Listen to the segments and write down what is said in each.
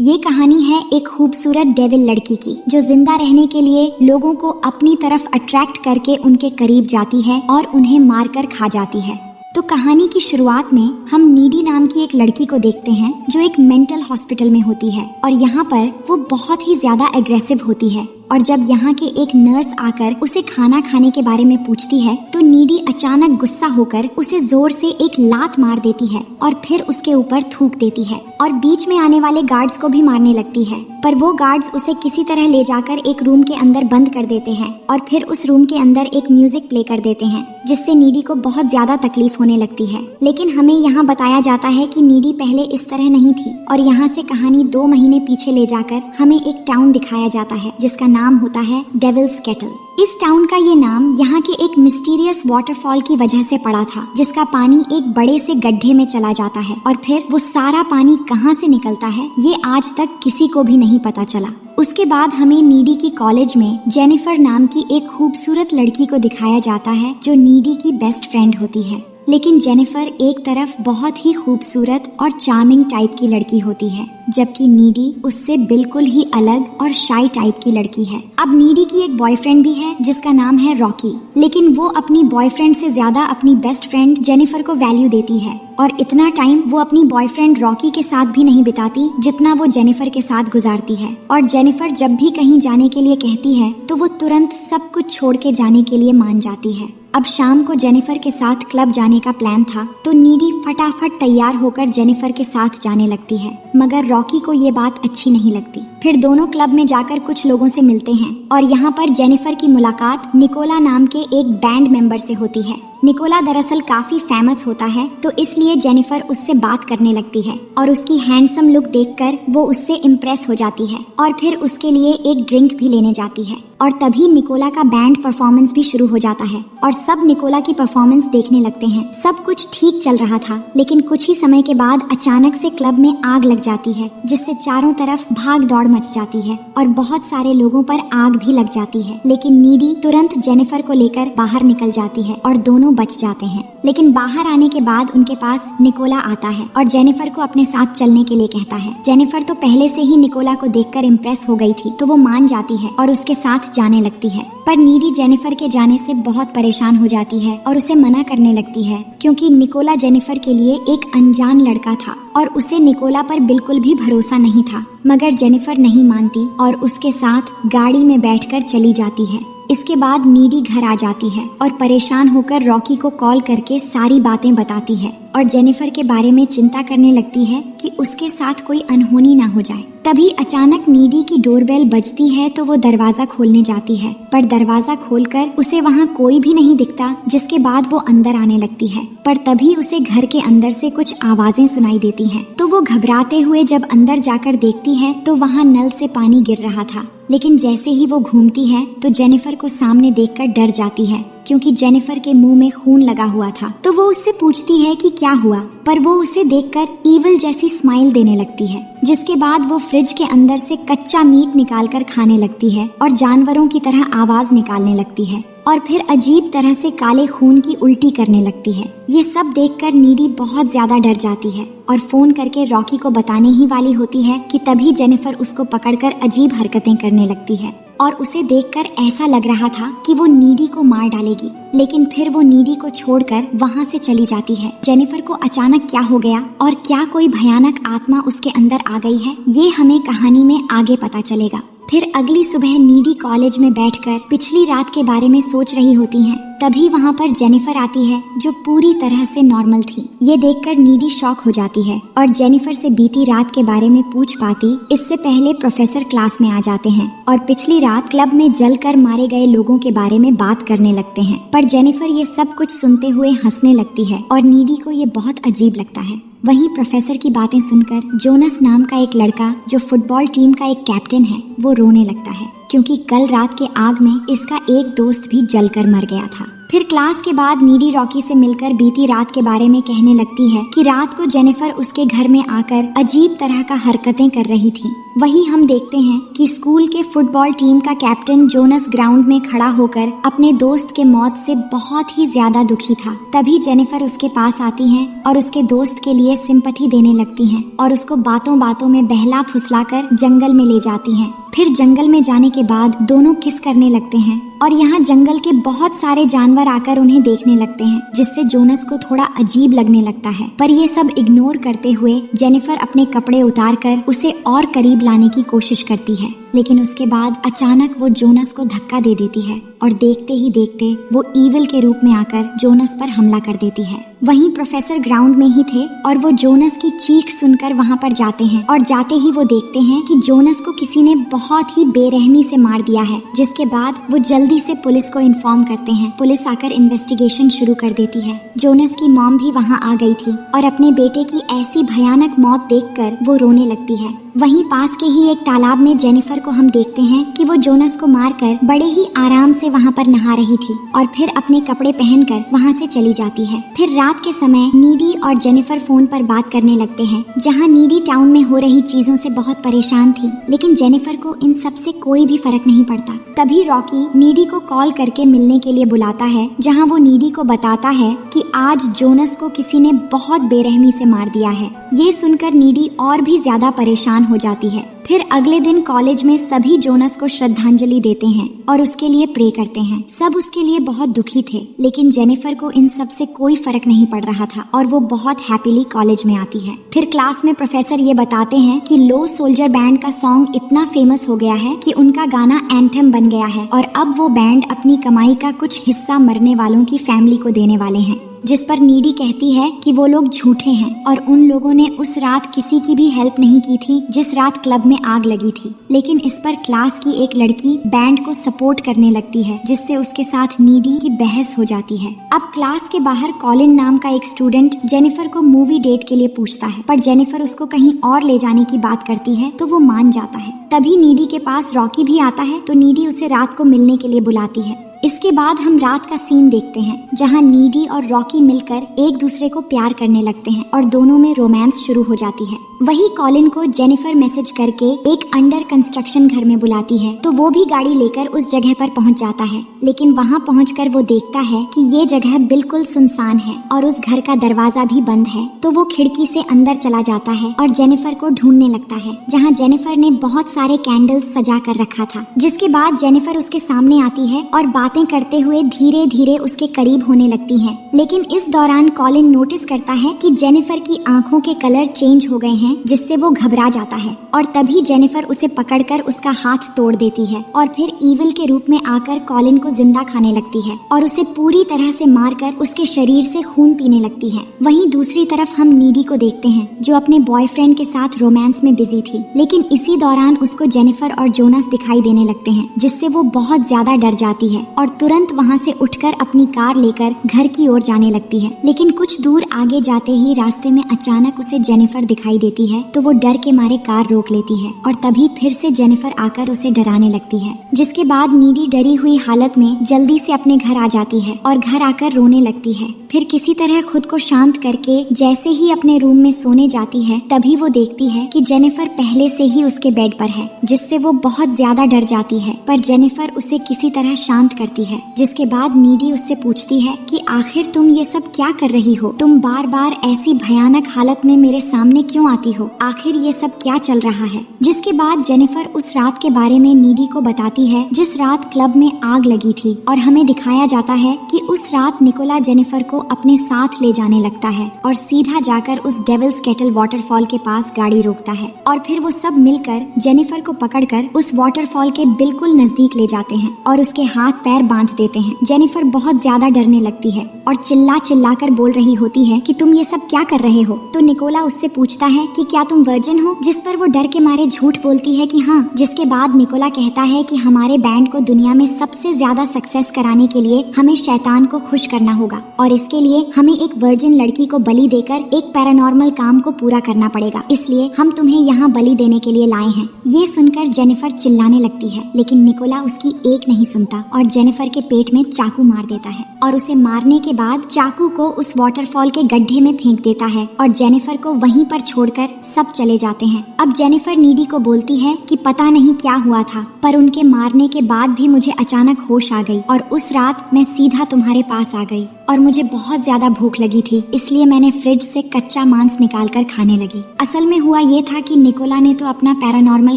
ये कहानी है एक खूबसूरत डेविल लड़की की जो जिंदा रहने के लिए लोगों को अपनी तरफ अट्रैक्ट करके उनके करीब जाती है और उन्हें मारकर खा जाती है। तो कहानी की शुरुआत में हम नीडी नाम की एक लड़की को देखते हैं जो एक मेंटल हॉस्पिटल में होती है और यहाँ पर वो बहुत ही ज्यादा एग्रेसिव होती है। और जब यहाँ के एक नर्स आकर उसे खाना खाने के बारे में पूछती है तो नीडी अचानक गुस्सा होकर उसे जोर से एक लात मार देती है और फिर उसके ऊपर थूक देती है और बीच में आने वाले गार्ड्स को भी मारने लगती है। पर वो गार्ड्स उसे किसी तरह ले जाकर एक रूम के अंदर बंद कर देते हैं और फिर उस रूम के अंदर एक म्यूजिक प्ले कर देते हैं जिससे नीडी को बहुत ज्यादा तकलीफ होने लगती है। लेकिन हमें यहाँ बताया जाता है कि नीडी पहले इस तरह नहीं थी और यहाँ से कहानी 2 महीने पीछे ले जाकर हमें एक टाउन दिखाया जाता है जिसका नाम होता है डेविल्स केटल। इस टाउन का ये नाम यहाँ के एक मिस्टीरियस वाटरफॉल की वजह से पड़ा था जिसका पानी एक बड़े से गड्ढे में चला जाता है और फिर वो सारा पानी कहाँ से निकलता है ये आज तक किसी को भी नहीं पता चला। उसके बाद हमें नीडी की कॉलेज में जेनिफर नाम की एक खूबसूरत लड़की को दिखाया जाता है जो नीडी की बेस्ट फ्रेंड होती है। लेकिन जेनिफर एक तरफ बहुत ही खूबसूरत और चार्मिंग टाइप की लड़की होती है जबकि नीडी उससे बिल्कुल ही अलग और शाई टाइप की लड़की है। अब नीडी की एक बॉयफ्रेंड भी है जिसका नाम है रॉकी, लेकिन वो अपनी बॉयफ्रेंड से ज्यादा अपनी बेस्ट फ्रेंड जेनिफर को वैल्यू देती है और इतना टाइम वो अपनी बॉयफ्रेंड रॉकी के साथ भी नहीं बिताती जितना वो जेनिफर के साथ गुजारती है। और जेनिफर जब भी कहीं जाने के लिए कहती है तो वो तुरंत सब कुछ छोड़ के जाने के लिए मान जाती है। अब शाम को जेनिफर के साथ क्लब जाने का प्लान था तो नीडी फटाफट तैयार होकर जेनिफर के साथ जाने लगती है, मगर रॉकी को ये बात अच्छी नहीं लगती। फिर दोनों क्लब में जाकर कुछ लोगों से मिलते हैं और यहाँ पर जेनिफर की मुलाकात निकोला नाम के एक बैंड मेंबर से होती है। निकोला दरअसल काफी फेमस होता है तो इसलिए जेनिफर उससे बात करने लगती है और उसकी हैंडसम लुक देखकर वो उससे इम्प्रेस हो जाती है और फिर उसके लिए एक ड्रिंक भी लेने जाती है। और तभी निकोला का बैंड परफॉर्मेंस भी शुरू हो जाता है और सब निकोला की परफॉर्मेंस देखने लगते हैं। सब कुछ ठीक चल रहा था लेकिन कुछ ही समय के बाद अचानक से क्लब में आग लग जाती है जिससे चारों तरफ भाग दौड़ मच जाती है और बहुत सारे लोगों पर आग भी लग जाती है। लेकिन नीडी तुरंत जेनिफर को लेकर बाहर निकल जाती है और दोनों बच जाते हैं। लेकिन बाहर आने के बाद उनके पास निकोला आता है और जेनिफर को अपने साथ चलने के लिए कहता है। जेनिफर तो पहले से ही निकोला को देखकर इम्प्रेस हो गई थी तो वो मान जाती है और उसके साथ जाने लगती है। पर नीडी जेनिफर के जाने से बहुत परेशान हो जाती है और उसे मना करने लगती है क्योंकि निकोला जेनिफर के लिए एक अनजान लड़का था और उसे निकोला पर बिल्कुल भी भरोसा नहीं था। मगर जेनिफर नहीं मानती और उसके साथ गाड़ी में बैठकर चली जाती है। इसके बाद नीडी घर आ जाती है और परेशान होकर रॉकी को कॉल करके सारी बातें बताती है और जेनिफर के बारे में चिंता करने लगती है कि उसके साथ कोई अनहोनी ना हो जाए। तभी अचानक नीडी की डोरबेल बजती है तो वो दरवाजा खोलने जाती है पर दरवाजा खोलकर उसे वहाँ कोई भी नहीं दिखता जिसके बाद वो अंदर आने लगती है। पर तभी उसे घर के अंदर से कुछ आवाजें सुनाई देती हैं तो वो घबराते हुए जब अंदर जाकर देखती है तो वहाँ नल से पानी गिर रहा था। लेकिन जैसे ही वो घूमती है तो जेनिफर को सामने देखकर डर जाती है क्योंकि जेनिफर के मुंह में खून लगा हुआ था। तो वो उससे पूछती है कि क्या हुआ, पर वो उसे देखकर ईविल जैसी स्माइल देने लगती है। जिसके बाद वो फ्रिज के अंदर से कच्चा मीट निकालकर खाने लगती है और जानवरों की तरह आवाज निकालने लगती है और फिर अजीब तरह से काले खून की उल्टी करने लगती है। ये सब देखकर नीडी बहुत ज्यादा डर जाती है और फोन करके रॉकी को बताने ही वाली होती है कि तभी जेनिफर उसको पकड़कर अजीब हरकतें करने लगती है और उसे देखकर ऐसा लग रहा था कि वो नीडी को मार डालेगी। लेकिन फिर वो नीडी को छोड़कर वहाँ से चली जाती है। जेनिफर को अचानक क्या हो गया और क्या कोई भयानक आत्मा उसके अंदर आ गई है ये हमें कहानी में आगे पता चलेगा। फिर अगली सुबह नीडी कॉलेज में बैठकर पिछली रात के बारे में सोच रही होती हैं। तभी वहाँ पर जेनिफर आती है जो पूरी तरह से नॉर्मल थी। ये देखकर नीडी शॉक हो जाती है और जेनिफर से बीती रात के बारे में पूछ पाती इससे पहले प्रोफेसर क्लास में आ जाते हैं और पिछली रात क्लब में जलकर मारे गए लोगों के बारे में बात करने लगते हैं। पर जेनिफर ये सब कुछ सुनते हुए हंसने लगती है और नीडी को ये बहुत अजीब लगता है। वहीं प्रोफेसर की बातें सुनकर जोनस नाम का एक लड़का जो फुटबॉल टीम का एक कैप्टन है वो रोने लगता है क्योंकि कल रात के आग में इसका एक दोस्त भी जलकर मर गया था। फिर क्लास के बाद नीडी रॉकी से मिलकर बीती रात के बारे में कहने लगती है कि रात को जेनिफर उसके घर में आकर अजीब तरह का हरकतें कर रही थी। वहीं हम देखते हैं कि स्कूल के फुटबॉल टीम का कैप्टन जोनस ग्राउंड में खड़ा होकर अपने दोस्त के मौत से बहुत ही ज्यादा दुखी था। तभी जेनिफर उसके पास आती है और उसके दोस्त के लिए सिंपैथी देने लगती हैं और उसको बातों बातों में बहला फुसलाकर जंगल में ले जाती हैं। फिर जंगल में जाने के बाद दोनों किस करने लगते हैं और यहाँ जंगल के बहुत सारे जानवर आकर उन्हें देखने लगते हैं, जिससे जोनस को थोड़ा अजीब लगने लगता है। पर ये सब इग्नोर करते हुए जेनिफर अपने कपड़े उतारकर उसे और करीब लाने की कोशिश करती है, लेकिन उसके बाद अचानक वो जोनस को धक्का दे देती है और देखते ही देखते वो ईविल के रूप में आकर जोनस पर हमला कर देती है। वहीं प्रोफेसर ग्राउंड में ही थे और वो जोनस की चीख सुनकर वहाँ पर जाते हैं और जाते ही वो देखते हैं कि जोनस को किसी ने बहुत ही बेरहमी से मार दिया है, जिसके बाद वो जल्दी से पुलिस को इन्फॉर्म करते हैं। पुलिस आकर इन्वेस्टिगेशन शुरू कर देती है। जोनस की मॉम भी वहाँ आ गई थी और अपने बेटे की ऐसी भयानक मौत देखकर वो रोने लगती है। वहीं पास के ही एक तालाब में जेनिफर को हम देखते हैं कि वो जोनस को मारकर बड़े ही आराम से वहाँ पर नहा रही थी और फिर अपने कपड़े पहनकर वहाँ से चली जाती है। फिर रात के समय नीडी और जेनिफर फोन पर बात करने लगते हैं, जहाँ नीडी टाउन में हो रही चीजों से बहुत परेशान थी, लेकिन जेनिफर को इन सब से कोई भी फर्क नहीं पड़ता। तभी रॉकी नीडी को कॉल करके मिलने के लिए बुलाता है, जहाँ वो नीडी को बताता है कि आज जोनस को किसी ने बहुत बेरहमी से मार दिया है। ये सुनकर नीडी और भी ज्यादा परेशान हो जाती है। फिर अगले दिन कॉलेज में सभी जोनस को श्रद्धांजलि देते हैं और उसके लिए प्रे करते हैं। सब उसके लिए बहुत दुखी थे, लेकिन जेनिफर को इन सब से कोई फर्क नहीं पड़ रहा था और वो बहुत हैप्पीली कॉलेज में आती है। फिर क्लास में प्रोफेसर ये बताते हैं कि लो सोल्जर बैंड का सॉन्ग इतना फेमस हो गया है कि उनका गाना एंथम बन गया है और अब वो बैंड अपनी कमाई का कुछ हिस्सा मरने वालों की फैमिली को देने वाले हैं। जिस पर नीडी कहती है कि वो लोग झूठे हैं और उन लोगों ने उस रात किसी की भी हेल्प नहीं की थी जिस रात क्लब में आग लगी थी। लेकिन इस पर क्लास की एक लड़की बैंड को सपोर्ट करने लगती है, जिससे उसके साथ नीडी की बहस हो जाती है। अब क्लास के बाहर कॉलिन नाम का एक स्टूडेंट जेनिफर को मूवी डेट के लिए पूछता है, पर जेनिफर उसको कहीं और ले जाने की बात करती है तो वो मान जाता है। तभी नीडी के पास रॉकी भी आता है तो नीडी उसे रात को मिलने के लिए बुलाती है। इसके बाद हम रात का सीन देखते हैं, जहां नीडी और रॉकी मिलकर एक दूसरे को प्यार करने लगते हैं और दोनों में रोमांस शुरू हो जाती है। वही कॉलिन को जेनिफर मैसेज करके एक अंडर कंस्ट्रक्शन घर में बुलाती है, तो वो भी गाड़ी लेकर उस जगह पर पहुंच जाता है। लेकिन वहां पहुंचकर वो देखता है कि ये जगह बिल्कुल सुनसान है और उस घर का दरवाजा भी बंद है। तो वो खिड़की से अंदर चला जाता है और जेनिफर को ढूंढने लगता है, जहाँ जेनिफर ने बहुत सारे कैंडल्स सजा कर रखा था। जिसके बाद जेनिफर उसके सामने आती है और बातें करते हुए धीरे धीरे उसके करीब होने लगती है। लेकिन इस दौरान कॉलिन नोटिस करता है कि जेनिफर की आंखों के कलर चेंज हो गए हैं, जिससे वो घबरा जाता है और तभी जेनिफर उसे पकड़कर उसका हाथ तोड़ देती है और फिर ईविल के रूप में आकर कॉलिन को जिंदा खाने लगती है और उसे पूरी तरह से मारकर उसके शरीर से खून पीने लगती है। वहीं दूसरी तरफ हम नीडी को देखते हैं, जो अपने बॉयफ्रेंड के साथ रोमांस में बिजी थी। लेकिन इसी दौरान उसको जेनिफर और जोनस दिखाई देने लगते हैं, जिससे वो बहुत ज्यादा डर जाती है और तुरंत वहाँ से उठकर अपनी कार लेकर घर की ओर जाने लगती है। लेकिन कुछ दूर आगे जाते ही रास्ते में अचानक उसे जेनिफर दिखाई देती है, तो वो डर के मारे कार रोक लेती है और तभी फिर से जेनिफर आकर उसे डराने लगती है। जिसके बाद नीडी डरी हुई हालत में जल्दी से अपने घर आ जाती है और घर आकर रोने लगती है। फिर किसी तरह खुद को शांत करके जैसे ही अपने रूम में सोने जाती है, तभी वो देखती है कि जेनिफर पहले से ही उसके बेड पर है, जिससे वो बहुत ज्यादा डर जाती है। पर जेनिफर उसे किसी तरह शांत करती है। जिसके बाद नीडी उससे पूछती है कि आखिर तुम ये सब क्या कर रही हो? तुम बार बार ऐसी भयानक हालत में मेरे सामने क्यों आती हो? आखिर ये सब क्या चल रहा है? जिसके बाद जेनिफर उस रात के बारे में नीडी को बताती है, जिस रात क्लब में आग लगी थी, और हमें दिखाया जाता है कि उस रात निकोला जेनिफर को अपने साथ ले जाने लगता है और सीधा जाकर उस डेविल्स केटल वाटरफॉल के पास गाड़ी रोकता है और फिर वो सब मिलकर जेनिफर को पकड़कर उस वाटरफॉल के बिल्कुल नजदीक ले जाते हैं और उसके हाथ पैर बांध देते हैं। जेनिफर बहुत ज्यादा डरने लगती है और चिल्ला चिल्ला कर बोल रही होती है कि तुम ये सब क्या कर रहे हो? तो निकोला उससे पूछता है कि क्या तुम वर्जिन हो? जिस पर वो डर के मारे झूठ बोलती है कि हाँ। जिसके बाद निकोला कहता है कि हमारे बैंड को दुनिया में सबसे ज्यादा सक्सेस कराने के लिए हमें शैतान को खुश करना होगा और इसके लिए हमें एक वर्जिन लड़की को बलि देकर एक पैरानॉर्मल काम को पूरा करना पड़ेगा, इसलिए हम तुम्हें यहाँ बलि देने के लिए लाए हैं। ये सुनकर जेनिफर चिल्लाने लगती है, लेकिन निकोला उसकी एक नहीं सुनता और जेनिफर जेनिफर के पेट में चाकू मार देता है और उसे मारने के बाद चाकू को उस वाटरफॉल के गड्ढे में फेंक देता है और जेनिफर को वहीं पर छोड़कर सब चले जाते हैं। अब जेनिफर नीडी को बोलती है कि पता नहीं क्या हुआ था, पर उनके मारने के बाद भी मुझे अचानक होश आ गई और उस रात मैं सीधा तुम्हारे पास आ गई और मुझे बहुत ज्यादा भूख लगी थी, इसलिए मैंने फ्रिज से कच्चा मांस निकालकर खाने लगी। असल में हुआ ये था कि निकोला ने तो अपना पैरानॉर्मल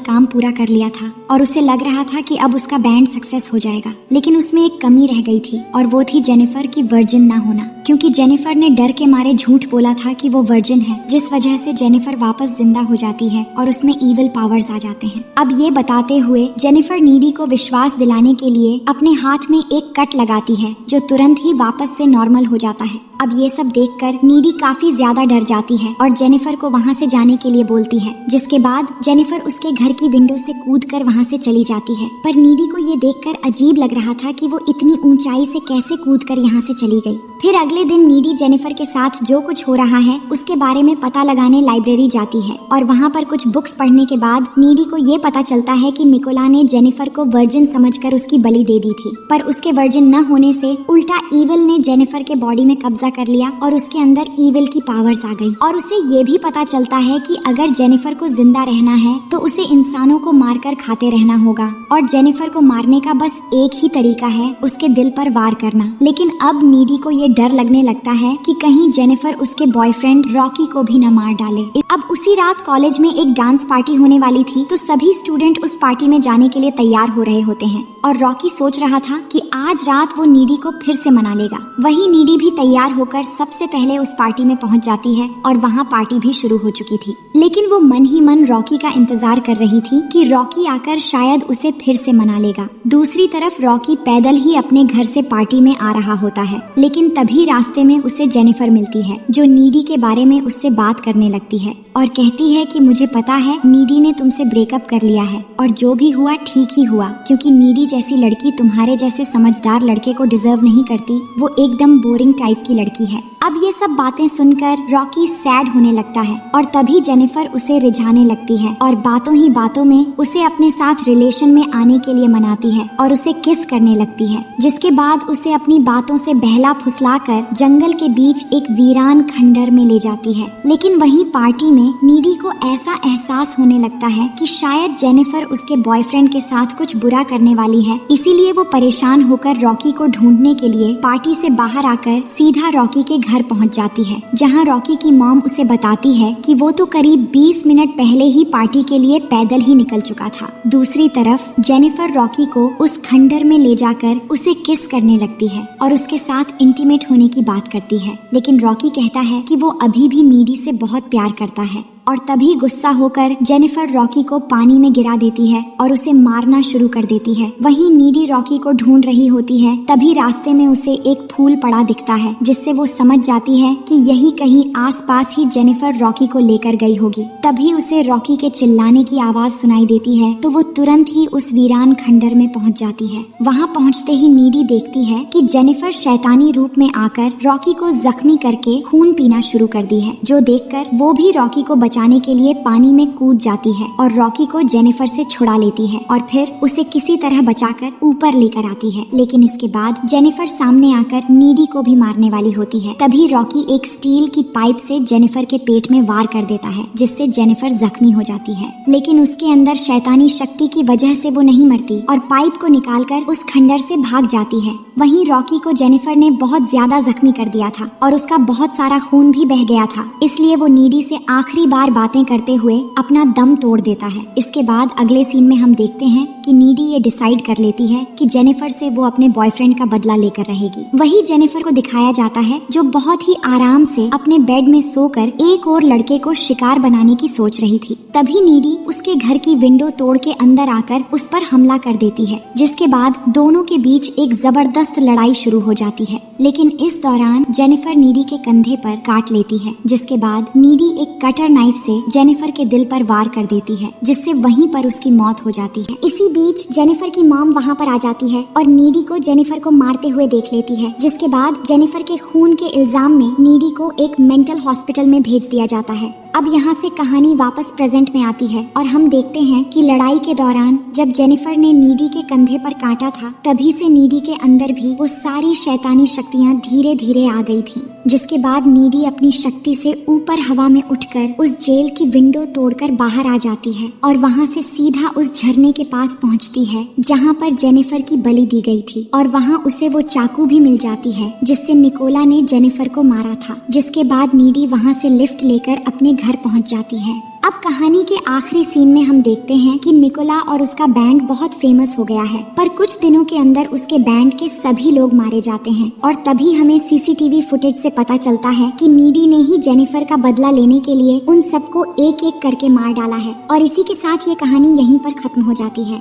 काम पूरा कर लिया था और उसे लग रहा था कि अब उसका बैंड सक्सेस हो जाएगा, लेकिन उसमें एक कमी रह गई थी और वो थी जेनिफर की वर्जिन ना होना, क्योंकि जेनिफर ने डर के मारे झूठ बोला था कि वो वर्जिन है, जिस वजह से जेनिफर वापस जिंदा हो जाती है और उसमें ईविल पावर्स आ जाते हैं। अब ये बताते हुए जेनिफर नीडी को विश्वास दिलाने के लिए अपने हाथ में एक कट लगाती है जो तुरंत ही वापस से नॉर्मल हो जाता है। अब ये सब देखकर नीडी काफी ज्यादा डर जाती है और जेनिफर को वहाँ से जाने के लिए बोलती है, जिसके बाद जेनिफर उसके घर की विंडो से कूदकर वहाँ से चली जाती है। पर नीडी को ये देखकर अजीब लग रहा था कि वो इतनी ऊंचाई से कैसे कूदकर यहाँ से चली गई। फिर अगले दिन नीडी जेनिफर के साथ जो कुछ हो रहा है उसके बारे में पता लगाने लाइब्रेरी जाती है और वहाँ पर कुछ बुक्स पढ़ने के बाद नीडी को ये पता चलता है कि निकोला ने जेनिफर को वर्जिन समझकर उसकी बलि दे दी थी, पर उसके वर्जिन न होने से उल्टा ईविल ने जेनिफर के बॉडी में कब्जा कर लिया और उसके अंदर ईविल की पावर्स आ गई। और उसे ये भी पता चलता है कि अगर जेनिफर को जिंदा रहना है तो उसे इंसानों को मारकर खाते रहना होगा और जेनिफर को मारने का बस एक ही तरीका है, उसके दिल पर वार करना। लेकिन अब नीडी को ये डर लगने लगता है कि कहीं जेनिफर उसके बॉयफ्रेंड रॉकी को भी न मार डाले। अब उसी रात कॉलेज में एक डांस पार्टी होने वाली थी, तो सभी स्टूडेंट उस पार्टी में जाने के लिए तैयार हो रहे होते हैं और रॉकी सोच रहा था कि आज रात वो नीडी को फिर से मना लेगा। वही नीडी भी तैयार होकर सबसे पहले उस पार्टी में पहुंच जाती है और वहाँ पार्टी भी शुरू हो चुकी थी, लेकिन वो मन ही मन रॉकी का इंतजार कर रही थी कि रॉकी आकर शायद उसे फिर से मना लेगा। दूसरी तरफ रॉकी पैदल ही अपने घर से पार्टी में आ रहा होता है, लेकिन तभी रास्ते में उसे जेनिफर मिलती है जो नीडी के बारे में उससे बात करने लगती है और कहती है कि मुझे पता है नीडी ने तुमसे ब्रेकअप कर लिया है और जो भी हुआ ठीक ही हुआ, क्योंकि नीडी जैसी लड़की तुम्हारे जैसे समझदार लड़के को डिजर्व नहीं करती, वो एकदम बोरिंग टाइप की लड़की है। अब ये सब बातें सुनकर रॉकी सैड होने लगता है और तभी जेनिफर उसे रिझाने लगती है और बातों ही बातों में उसे अपने साथ रिलेशन में आने के लिए मनाती है और उसे किस करने लगती है, जिसके बाद उसे अपनी बातों से बहला फुसलाकर जंगल के बीच एक वीरान खंडर में ले जाती है। लेकिन वहीं पार्टी में नीडी को ऐसा एहसास होने लगता है कि शायद जेनिफर उसके बॉयफ्रेंड के साथ कुछ बुरा करने वाली है, इसीलिए वो परेशान होकर रॉकी को ढूंढने के लिए पार्टी से बाहर आकर सीधा रॉकी के घर पहुंच जाती है, जहां रॉकी की मॉम उसे बताती है कि वो तो करीब 20 मिनट पहले ही पार्टी के लिए पैदल ही निकल चुका था। दूसरी तरफ जेनिफर रॉकी को उस खंडर में ले जाकर उसे किस करने लगती है और उसके साथ इंटीमेट होने की बात करती है, लेकिन रॉकी कहता है कि वो अभी भी नीडी से बहुत प्यार करता है और तभी गुस्सा होकर जेनिफर रॉकी को पानी में गिरा देती है और उसे मारना शुरू कर देती है। वहीं नीडी रॉकी को ढूंढ रही होती है, तभी रास्ते में उसे एक फूल पड़ा दिखता है, जिससे वो समझ जाती है कि यही कहीं आसपास ही जेनिफर रॉकी को लेकर गई होगी। तभी उसे रॉकी के चिल्लाने की आवाज सुनाई देती है, तो वो तुरंत ही उस वीरान खंडर में पहुंच जाती है। वहां पहुंचते ही नीडी देखती है कि जेनिफर शैतानी रूप में आकर रॉकी को जख्मी करके खून पीना शुरू कर दी है, जो देखकर वो भी रॉकी को बचाने के लिए पानी में कूद जाती है और रॉकी को जेनिफर से छुड़ा लेती है और फिर उसे किसी तरह बचाकर ऊपर लेकर आती है। लेकिन इसके बाद जेनिफर सामने आकर नीडी को भी मारने वाली होती है। तभी रॉकी एक स्टील की पाइप से जेनिफर के पेट में वार कर देता है, जिससे जेनिफर जख्मी हो जाती है, लेकिन उसके अंदर शैतानी शक्ति की वजह से वो नहीं मरती और पाइप को निकालकर उस खंडर से भाग जाती है। वहीं रॉकी को जेनिफर ने बहुत ज्यादा जख्मी कर दिया था और उसका बहुत सारा खून भी बह गया था, इसलिए वो नीडी से आखिरी बार बातें करते हुए अपना दम तोड़ देता है। इसके बाद अगले सीन में हम देखते हैं कि नीडी ये डिसाइड कर लेती है कि जेनिफर से वो अपने बॉयफ्रेंड का बदला लेकर रहेगी। वही जेनिफर को दिखाया जाता है जो बहुत ही आराम से अपने बेड में सोकर एक और लड़के को शिकार बनाने की सोच रही थी। तभी नीडी उसके घर की विंडो तोड़ के अंदर आकर उस पर हमला कर देती है, जिसके बाद दोनों के बीच एक जबरदस्त लड़ाई शुरू हो जाती है। लेकिन इस दौरान जेनिफर नीडी के कंधे पर काट लेती है, जिसके बाद नीडी एक कटर नाइफ से जेनिफर के दिल पर वार कर देती है, जिससे वहीं पर उसकी मौत हो जाती है। इसी बीच जेनिफर की मॉम वहाँ पर आ जाती है और नीडी को जेनिफर को मारते हुए देख लेती है, जिसके बाद जेनिफर के खून के इल्जाम में नीडी को एक मेंटल हॉस्पिटल में भेज दिया जाता है। अब यहाँ से कहानी वापस प्रेजेंट में आती है और हम देखते हैं कि लड़ाई के दौरान जब जेनिफर ने नीडी के कंधे पर काटा था, तभी से नीडी के अंदर भी वो सारी शैतानी शक्तियाँ धीरे धीरे आ गई थी, जिसके बाद नीडी अपनी शक्ति से ऊपर हवा में उठकर उस जेल की विंडो तोड़कर बाहर आ जाती है और वहाँ से सीधा उस झरने के पास पहुँचती है जहाँ पर जेनिफर की बलि दी गई थी, और वहाँ उसे वो चाकू भी मिल जाती है जिससे निकोला ने जेनिफर को मारा था। जिसके बाद नीडी वहाँ से लिफ्ट लेकर अपने घर पहुँच जाती है। अब कहानी के आखिरी सीन में हम देखते हैं कि निकोला और उसका बैंड बहुत फेमस हो गया है, पर कुछ दिनों के अंदर उसके बैंड के सभी लोग मारे जाते हैं और तभी हमें सीसीटीवी फुटेज से पता चलता है कि नीडी ने ही जेनिफर का बदला लेने के लिए उन सबको एक एक करके मार डाला है। और इसी के साथ ये कहानी यहीं पर खत्म हो जाती है।